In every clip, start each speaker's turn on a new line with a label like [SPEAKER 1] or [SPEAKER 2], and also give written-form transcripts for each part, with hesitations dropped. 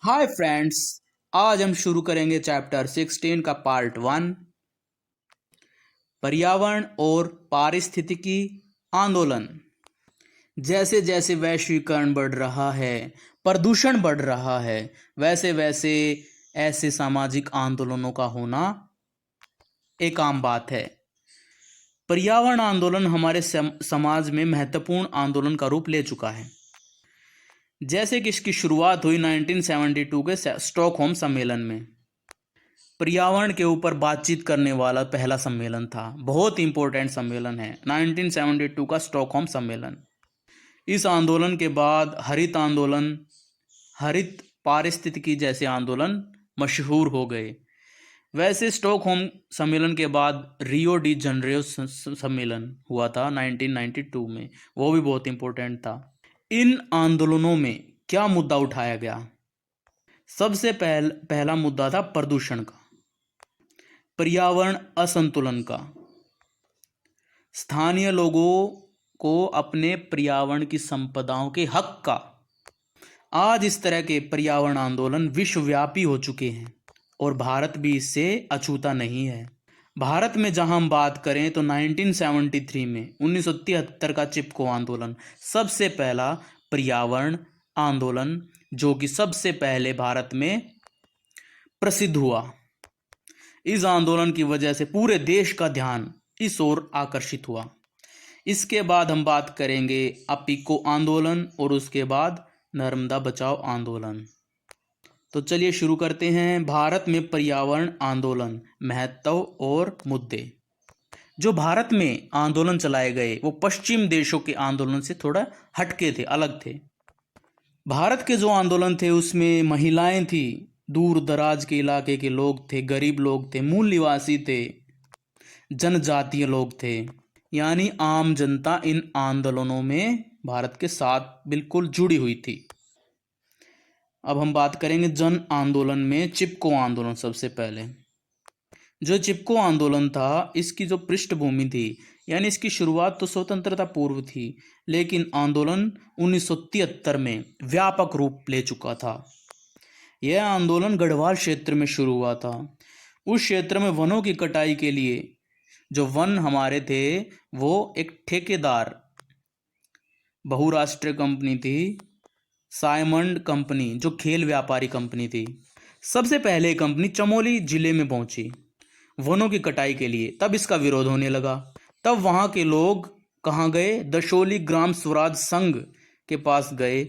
[SPEAKER 1] Hi friends. आज हम शुरू करेंगे चैप्टर 16 का पार्ट 1, पर्यावरण और पारिस्थितिकी आंदोलन। जैसे जैसे वैश्वीकरण बढ़ रहा है, प्रदूषण बढ़ रहा है, वैसे वैसे ऐसे सामाजिक आंदोलनों का होना एक आम बात है। पर्यावरण आंदोलन हमारे समाज में महत्वपूर्ण आंदोलन का रूप ले चुका है। जैसे कि इसकी शुरुआत हुई 1972 के स्टॉकहोम सम्मेलन में। पर्यावरण के ऊपर बातचीत करने वाला पहला सम्मेलन था। बहुत इंपॉर्टेंट सम्मेलन है 1972 का स्टॉकहोम सम्मेलन। इस आंदोलन के बाद हरित आंदोलन, हरित पारिस्थितिकी जैसे आंदोलन मशहूर हो गए। वैसे स्टॉकहोम सम्मेलन के बाद रियो डी जनरेरो सम्मेलन हुआ था 1992 में, वो भी बहुत इंपॉर्टेंट था। इन आंदोलनों में क्या मुद्दा उठाया गया? सबसे पहला मुद्दा था प्रदूषण का, पर्यावरण असंतुलन का, स्थानीय लोगों को अपने पर्यावरण की संपदाओं के हक का। आज इस तरह के पर्यावरण आंदोलन विश्वव्यापी हो चुके हैं और भारत भी इससे अछूता नहीं है। भारत में जहां हम बात करें तो 1973 में 1973 का चिपको आंदोलन सबसे पहला पर्यावरण आंदोलन, जो कि सबसे पहले भारत में प्रसिद्ध हुआ। इस आंदोलन की वजह से पूरे देश का ध्यान इस ओर आकर्षित हुआ। इसके बाद हम बात करेंगे अपिको आंदोलन और उसके बाद नर्मदा बचाओ आंदोलन। तो चलिए शुरू करते हैं। भारत में पर्यावरण आंदोलन, महत्व और मुद्दे। जो भारत में आंदोलन चलाए गए वो पश्चिम देशों के आंदोलन से थोड़ा हटके थे, अलग थे। भारत के जो आंदोलन थे उसमें महिलाएं थी, दूर दराज के इलाके के लोग थे, गरीब लोग थे, मूल निवासी थे, जनजातीय लोग थे, यानी आम जनता इन आंदोलनों में भारत के साथ बिल्कुल जुड़ी हुई थी। अब हम बात करेंगे जन आंदोलन में चिपको आंदोलन। सबसे पहले जो चिपको आंदोलन था, इसकी जो पृष्ठभूमि थी, यानी इसकी शुरुआत तो स्वतंत्रता पूर्व थी, लेकिन आंदोलन 1973 में व्यापक रूप ले चुका था। यह आंदोलन गढ़वाल क्षेत्र में शुरू हुआ था। उस क्षेत्र में वनों की कटाई के लिए जो वन हमारे थे, वो एक ठेकेदार बहुराष्ट्रीय कंपनी थी, सायमंड कंपनी, जो खेल व्यापारी कंपनी थी। सबसे पहले कंपनी चमोली जिले में पहुंची वनों की कटाई के लिए। तब इसका विरोध होने लगा। तब वहां के लोग कहाँ गए? दशोली ग्राम स्वराज संघ के पास गए।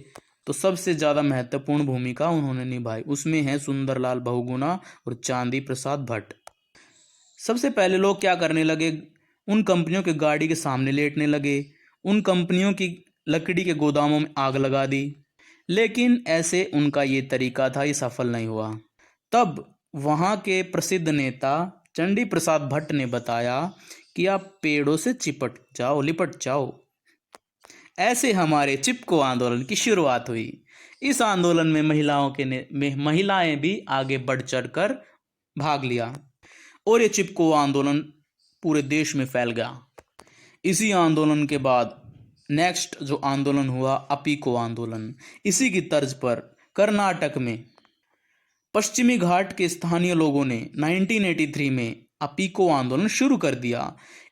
[SPEAKER 1] तो सबसे ज़्यादा महत्वपूर्ण भूमिका उन्होंने निभाई, उसमें है सुंदरलाल बहुगुणा और चांदी प्रसाद भट्ट। सबसे पहले लोग क्या करने लगे? उन कंपनियों के गाड़ी के सामने लेटने लगे, उन कंपनियों की लकड़ी के गोदामों में आग लगा दी। लेकिन ऐसे उनका ये तरीका था, ये सफल नहीं हुआ। तब वहाँ के प्रसिद्ध नेता चंडी प्रसाद भट्ट ने बताया कि आप पेड़ों से लिपट जाओ। ऐसे हमारे चिपको आंदोलन की शुरुआत हुई। इस आंदोलन में महिलाएं भी आगे बढ़ चढ़कर भाग लिया और ये चिपको आंदोलन पूरे देश में फैल गया। इसी आंदोलन के बाद नेक्स्ट जो आंदोलन हुआ, अपिको आंदोलन। इसी की तर्ज पर कर्नाटक में पश्चिमी घाट के स्थानीय लोगों ने 1983 में अपिको आंदोलन शुरू कर दिया।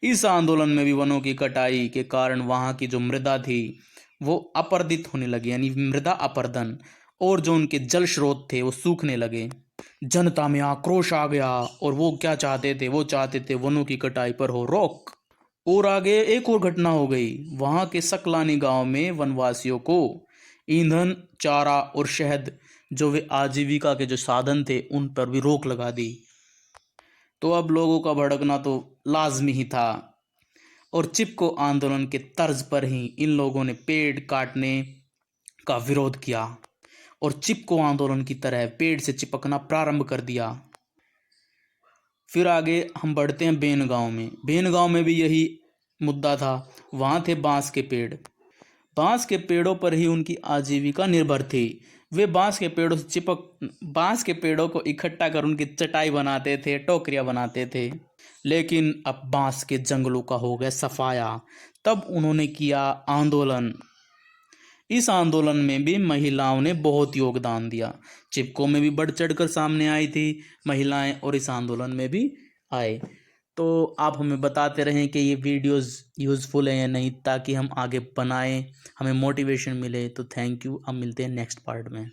[SPEAKER 1] इस आंदोलन में भी वनों की कटाई के कारण वहाँ की जो मृदा थी वो अपरदित होने लगी, यानी मृदा अपरदन, और जो उनके जल स्रोत थे वो सूखने लगे। जनता में आक्रोश आ गया और वो क्या चाहते थे? वो चाहते थे वनों की कटाई पर हो रोक। और आगे एक और घटना हो गई। वहाँ के सकलानी गांव में वनवासियों को ईंधन, चारा और शहद, जो वे आजीविका के जो साधन थे, उन पर भी रोक लगा दी। तो अब लोगों का भड़कना तो लाजमी ही था और चिपको आंदोलन के तर्ज पर ही इन लोगों ने पेड़ काटने का विरोध किया और चिपको आंदोलन की तरह पेड़ से चिपकना प्रारंभ कर दिया। फिर आगे हम बढ़ते हैं बेनगांव में। बेनगांव में भी यही मुद्दा था। वहाँ थे बांस के पेड़। बांस के पेड़ों पर ही उनकी आजीविका निर्भर थी। वे बांस के पेड़ों को इकट्ठा कर उनकी चटाई बनाते थे, टोकरियाँ बनाते थे। लेकिन अब बांस के जंगलों का हो गया सफाया। तब उन्होंने किया आंदोलन। इस आंदोलन में भी महिलाओं ने बहुत योगदान दिया। चिपको में भी बढ़ चढ़कर सामने आई थी महिलाएं और इस आंदोलन में भी आए। तो आप हमें बताते रहें कि ये वीडियोस यूज़फुल है या नहीं, ताकि हम आगे बनाएं, हमें मोटिवेशन मिले। तो थैंक यू, अब मिलते हैं नेक्स्ट पार्ट में।